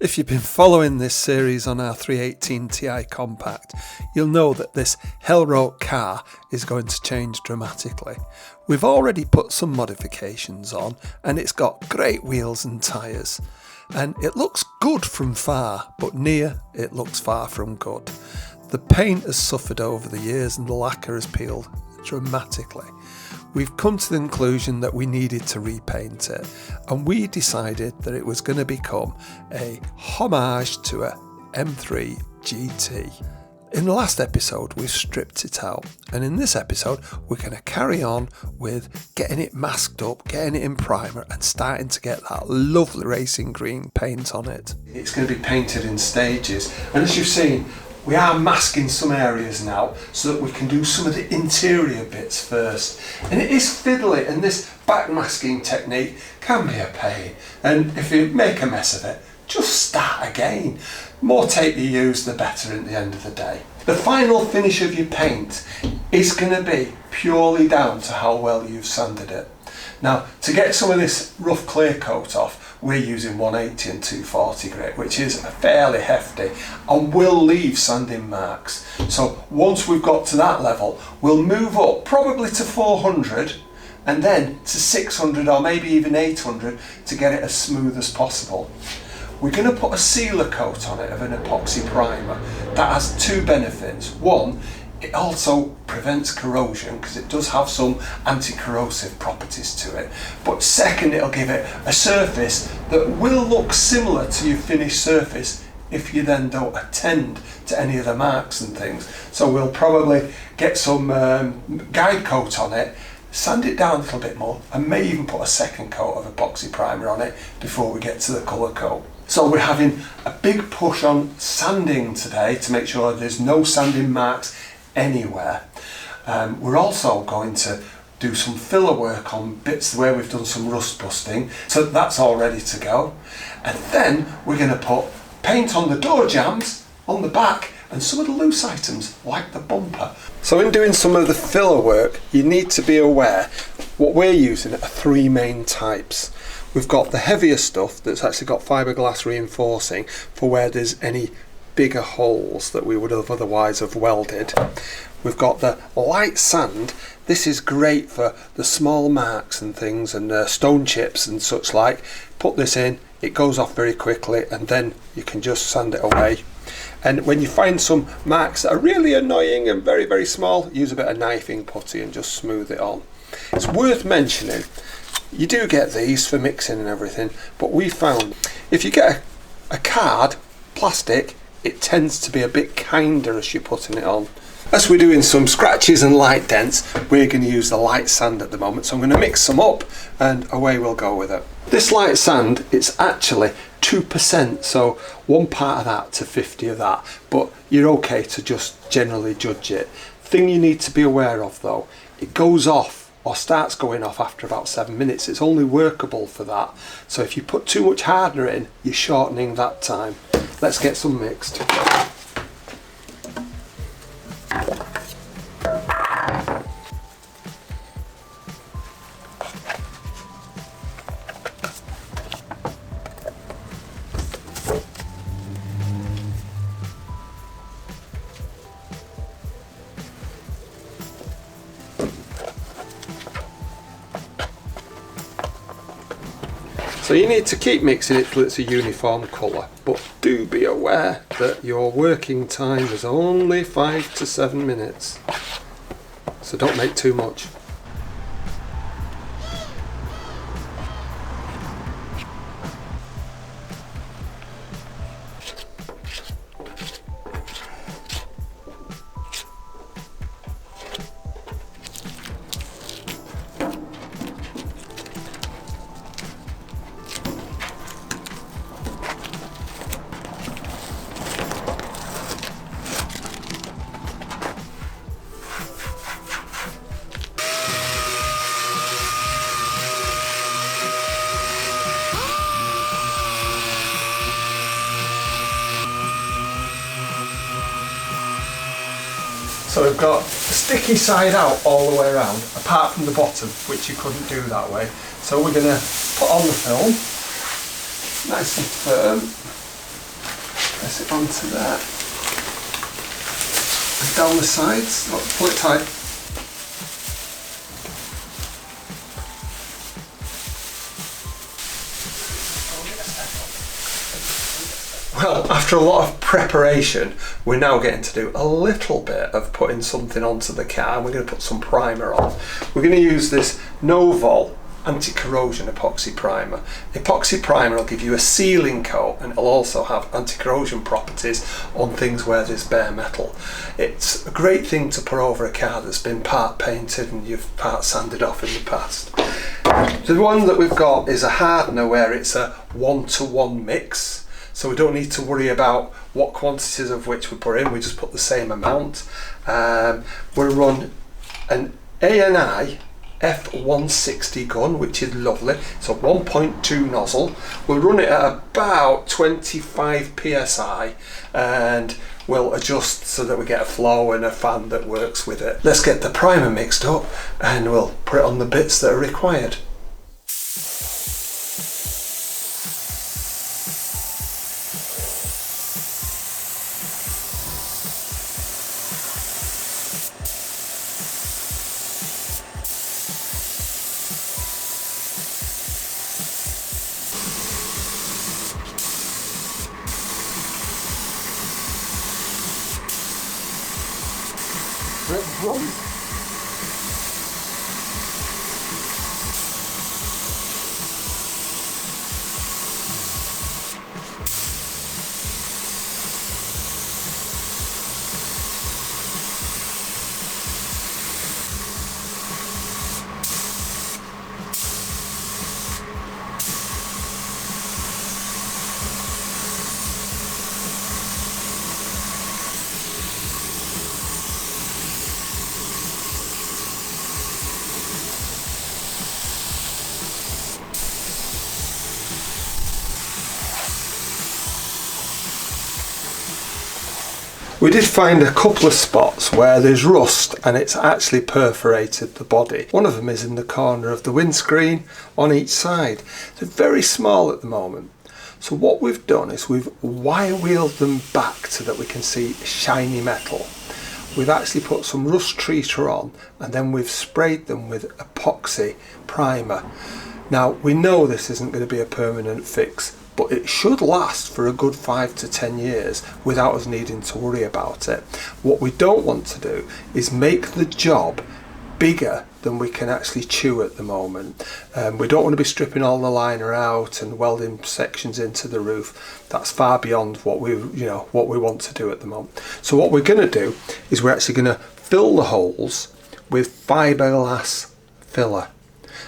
If you've been following this series on our 318 Ti Compact, you'll know that this Hellrot car is going to change dramatically. We've already put some modifications on and it's got great wheels and tyres. And it looks good from far, but near it looks far from good. The paint has suffered over the years and the lacquer has peeled dramatically. We've come to the conclusion that we needed to repaint it, and we decided that it was going to become a homage to a M3 GT. In the last episode we've stripped it out, and in this episode we're going to carry on with getting it masked up, getting it in primer and starting to get that lovely racing green paint on it. It's going to be painted in stages, and as you've seen, we are masking some areas now so that we can do some of the interior bits first. And it is fiddly, and this back masking technique can be a pain. And if you make a mess of it, just start again. More tape you use, the better at the end of the day. The final finish of your paint is going to be purely down to how well you've sanded it. Now, to get some of this rough clear coat off, we're using 180 and 240 grit, which is fairly hefty and will leave sanding marks. So once we've got to that level, we'll move up probably to 400 and then to 600 or maybe even 800 to get it as smooth as possible. We're going to put a sealer coat on it of an epoxy primer. That has two benefits. One, it also prevents corrosion because it does have some anti-corrosive properties to it. But second, it'll give it a surface that will look similar to your finished surface if you then don't attend to any of the marks and things. So we'll probably get some guide coat on it, sand it down a little bit more, and may even put a second coat of epoxy primer on it before we get to the colour coat. So we're having a big push on sanding today to make sure there's no sanding marks anywhere. We're also going to do some filler work on bits where we've done some rust busting, so that's all ready to go. And then we're going to put paint on the door jambs, on the back, and some of the loose items like the bumper. So in doing some of the filler work, you need to be aware what we're using are three main types. We've got the heavier stuff that's actually got fiberglass reinforcing for where there's any bigger holes that we would have otherwise have welded. We've got the light sand. This is great for the small marks and things and stone chips and such like. Put this in, it goes off very quickly and then you can just sand it away. And when you find some marks that are really annoying and very, very small, use a bit of knifing putty and just smooth it on. It's worth mentioning, you do get these for mixing and everything, but we found if you get a card, plastic, it tends to be a bit kinder as you're putting it on. As we're doing some scratches and light dents, we're going to use the light sand at the moment, so I'm going to mix some up and away we'll go with it. This light sand, it's actually 2%, so 1 part of that to 50 of that, but you're okay to just generally judge it. Thing you need to be aware of though, it goes off or starts going off after about 7 minutes. It's only workable for that, so if you put too much hardener in, you're shortening that time. Let's get some mixed. So you need to keep mixing it till it's a uniform colour, but do be aware that your working time is only 5 to 7 minutes, so don't make too much. So we've got the sticky side out all the way around, apart from the bottom, which you couldn't do that way. So we're going to put on the film, nice and firm. press it onto there. And down the sides, pull it tight. Well, after a lot of preparation, we're now getting to do a little bit of putting something onto the car, and we're going to put some primer on. We're going to use this Novol anti-corrosion epoxy primer. Epoxy primer will give you a sealing coat, and it'll also have anti-corrosion properties on things where there's bare metal. It's a great thing to put over a car that's been part painted and you've part sanded off in the past. The one that we've got is a hardener where it's a 1-to-1 mix, so we don't need to worry about what quantities of which we put in. We just put the same amount. We'll run an A&I F160 gun, which is lovely. It's a 1.2 nozzle. We'll run it at about 25 psi, and we'll adjust so that we get a flow and a fan that works with it. Let's get the primer mixed up and we'll put it on the bits that are required. We did find a couple of spots where there's rust and it's actually perforated the body. One of them is in the corner of the windscreen on each side. They're very small at the moment. So what we've done is we've wire wheeled them back so that we can see shiny metal. We've actually put some rust treater on, and then we've sprayed them with epoxy primer. Now we know this isn't going to be a permanent fix, but it should last for a good 5 to 10 years without us needing to worry about it. What we don't want to do is make the job bigger than we can actually chew at the moment. We don't want to be stripping all the liner out and welding sections into the roof. That's far beyond what we want to do at the moment. So what we're going to do is we're actually going to fill the holes with fiberglass filler.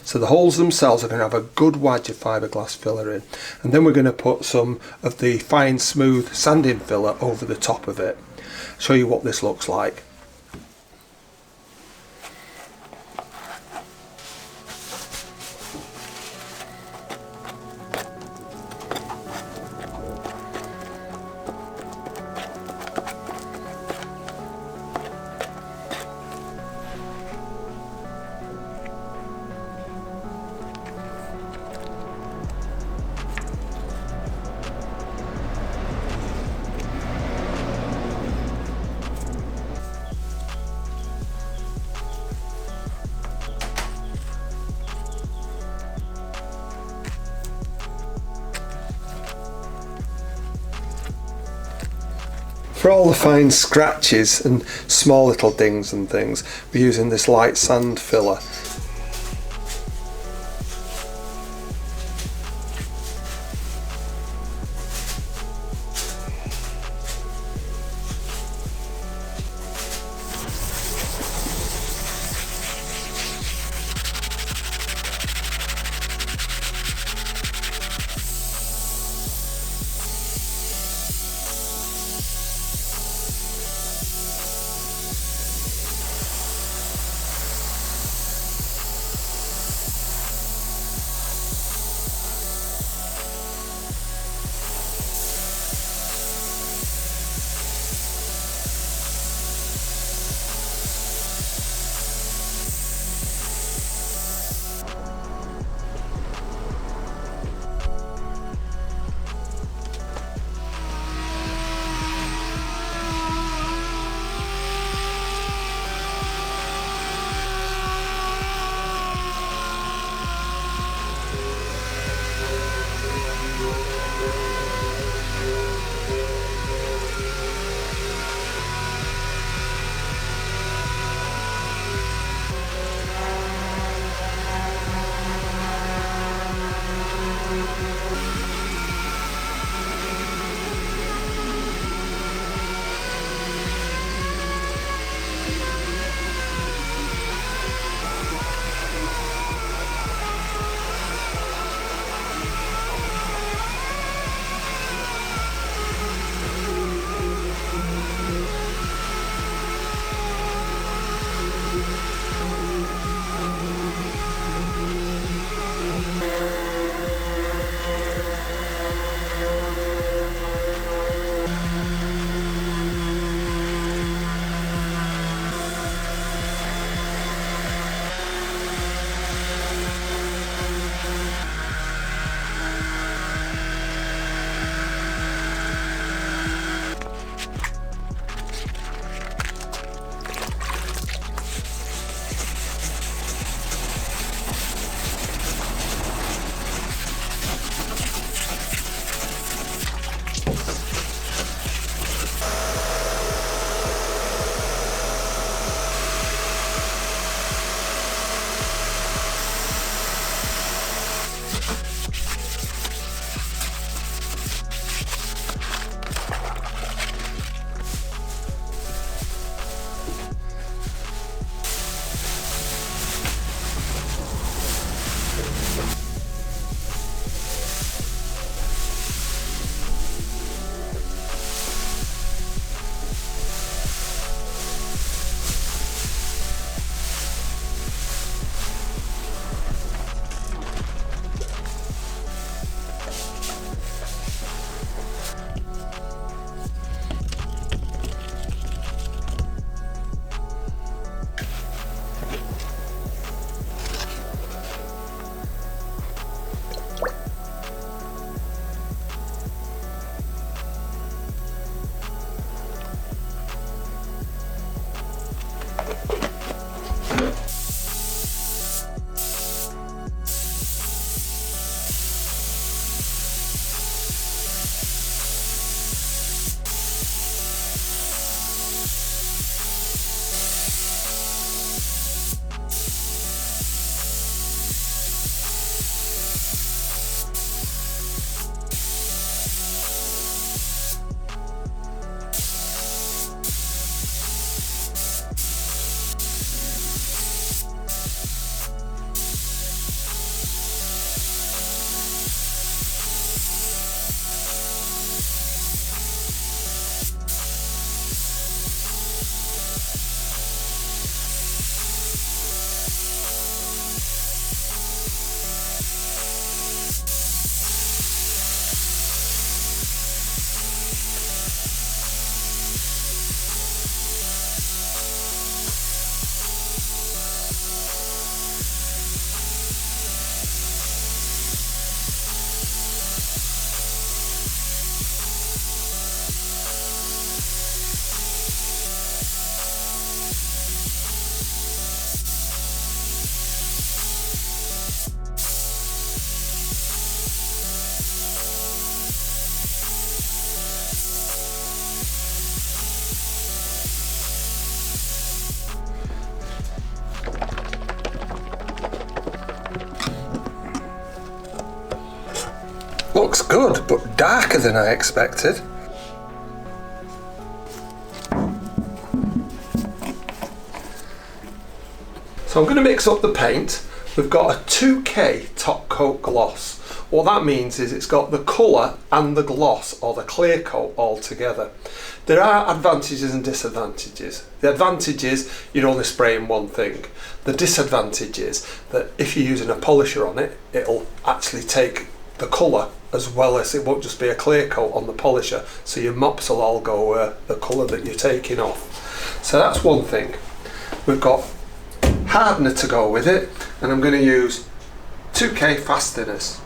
So the holes themselves are going to have a good wedge of fiberglass filler in, and then we're going to put some of the fine smooth sanding filler over the top of it. Show you what this looks like. For all the fine scratches and small little dings and things, we're using this light sand filler. good, but darker than I expected. So I'm going to mix up the paint. We've got a 2K top coat gloss. What that means is it's got the colour and the gloss, or the clear coat, all together. There are advantages and disadvantages. The advantage is you're only spraying one thing. The disadvantage is that if you're using a polisher on it, it'll actually take the colour as well as it won't just be a clear coat on the polisher, so your mops will all go the colour that you're taking off. So that's one thing. We've got hardener to go with it, and I'm going to use 2K fast thinners.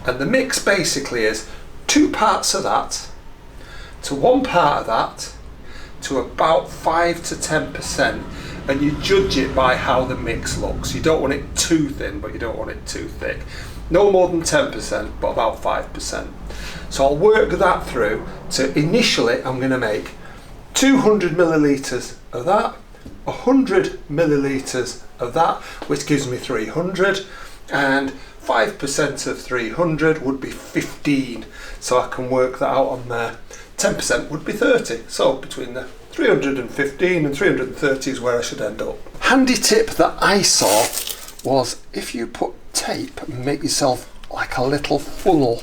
And the mix basically is 2 parts of that to 1 part of that to about 5 to 10%, and you judge it by how the mix looks. You don't want it too thin, but you don't want it too thick. No more than 10%, but about 5%. So I'll work that through to, initially I'm going to make 200 millilitres of that, 100 millilitres of that, which gives me 300, and 5% of 300 would be 15, so I can work that out on there. 10% would be 30, so between the 315 and 330 is where I should end up. Handy tip that I saw was if you put tape and make yourself like a little funnel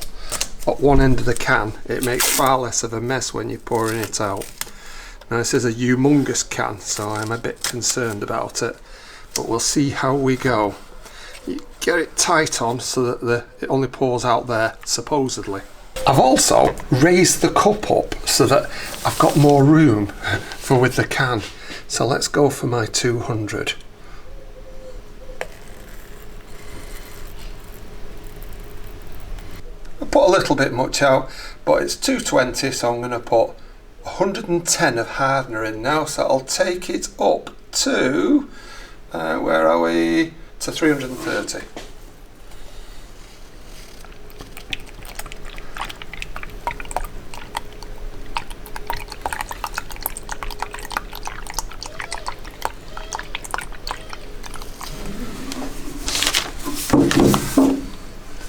at one end of the can, it makes far less of a mess when you're pouring it out. Now this is a humongous can, so I'm a bit concerned about it, but we'll see how we go. You get it tight on so that it only pours out there, supposedly. I've also raised the cup up so that I've got more room for with the can. So let's go for my 200. I put a little bit much out, but it's 220, so I'm going to put 110 of hardener in now, so I'll take it up to, where are we? To 330.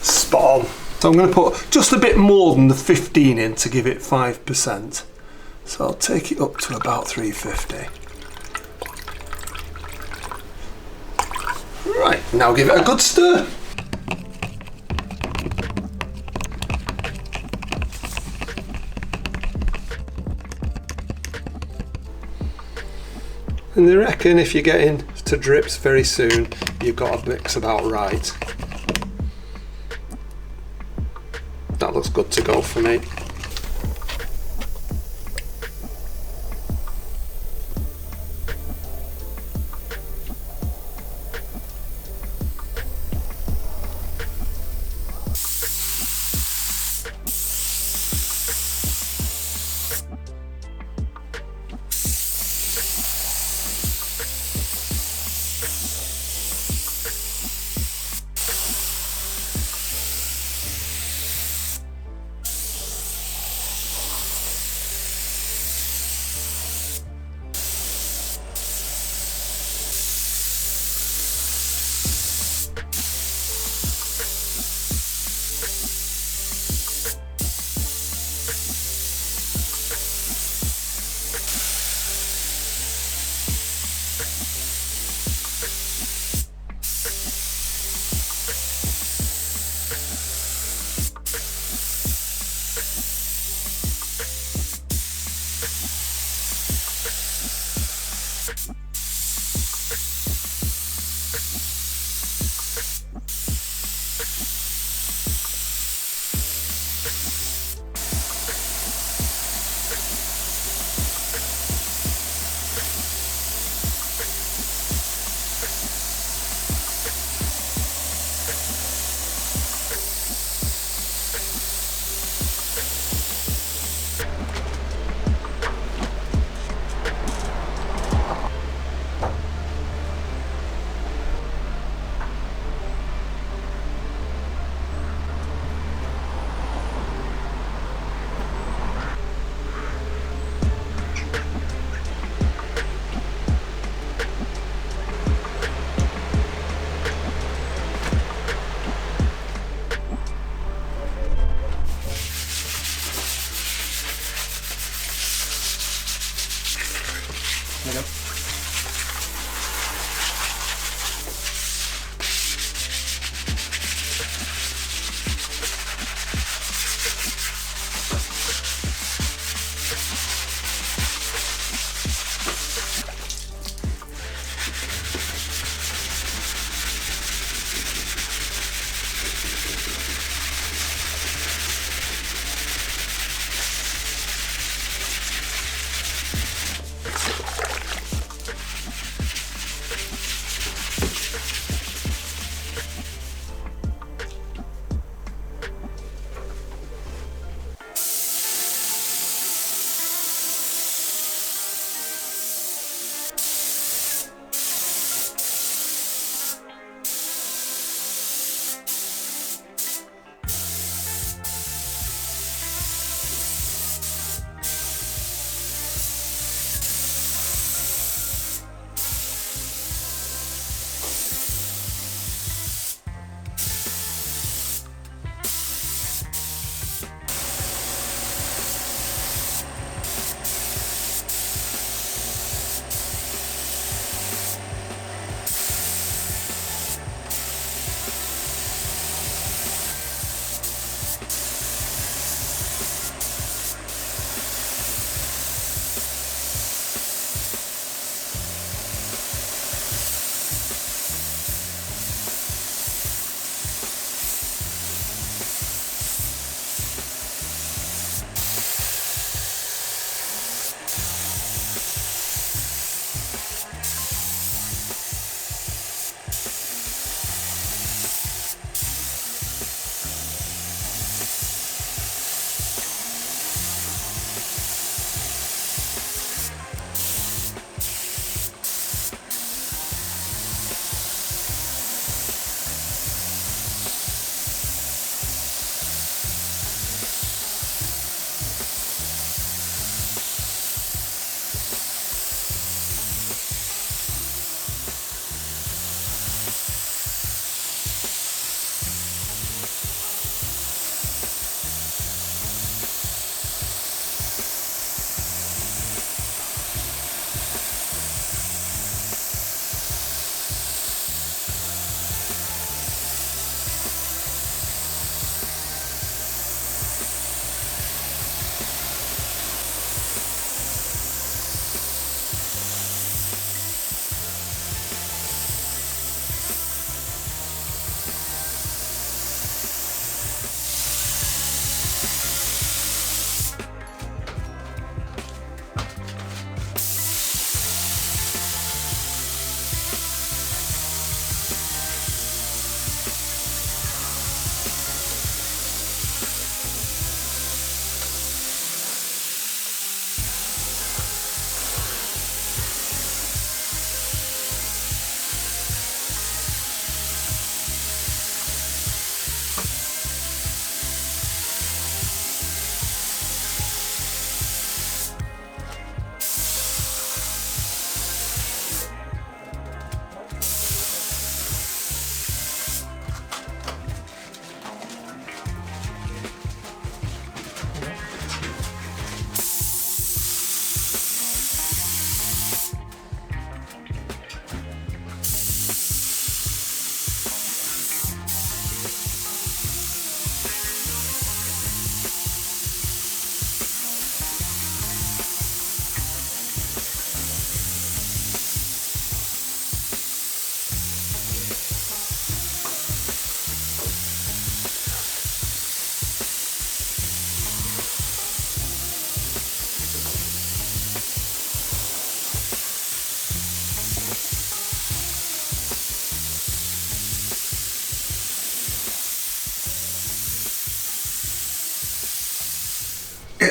Spot on. So I'm going to put just a bit more than the 15 in to give it 5%. So I'll take it up to about 350. Right, now give it a good stir. And they reckon if you're getting to drips very soon, you've got to mix about right. That looks good to go for me.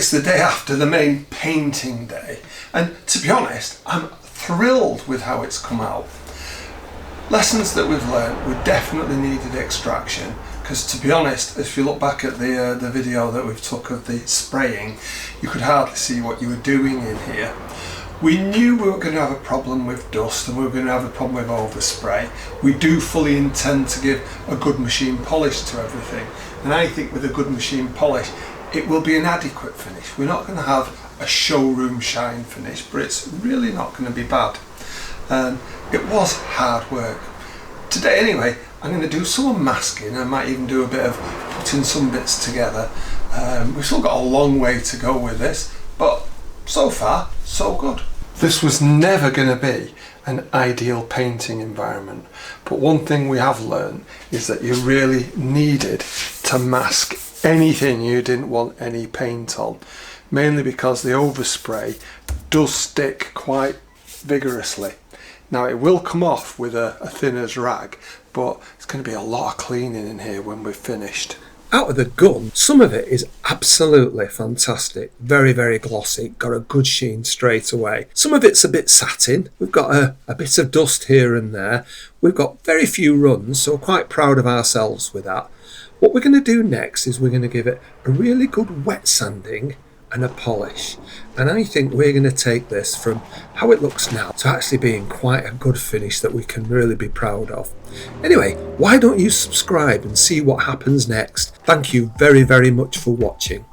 it's the day after the main painting day, and to be honest, I'm thrilled with how it's come out. Lessons that we've learned, we definitely needed extraction, because to be honest, if you look back at the video that we've took of the spraying, you could hardly see what you were doing in here. We knew we were going to have a problem with dust and we were going to have a problem with overspray. We do fully intend to give a good machine polish to everything, and I think with a good machine polish it will be an adequate finish. We're not going to have a showroom shine finish, but it's really not going to be bad. It was hard work. Today anyway, I'm going to do some masking. I might even do a bit of putting some bits together. We've still got a long way to go with this, but so far so good. This was never going to be an ideal painting environment, but one thing we have learned is that you really needed to mask anything you didn't want any paint on, mainly because the overspray does stick quite vigorously. Now it will come off with a thinner's rag, but it's going to be a lot of cleaning in here when we've finished. Out of the gun, some of it is absolutely fantastic, very, very glossy, got a good sheen straight away. Some of it's a bit satin, we've got a bit of dust here and there. We've got very few runs, so we're quite proud of ourselves with that. What we're going to do next is we're going to give it a really good wet sanding and a polish, and I think we're going to take this from how it looks now to actually being quite a good finish that we can really be proud of. Anyway, why don't you subscribe and see what happens next? Thank you very, very much for watching.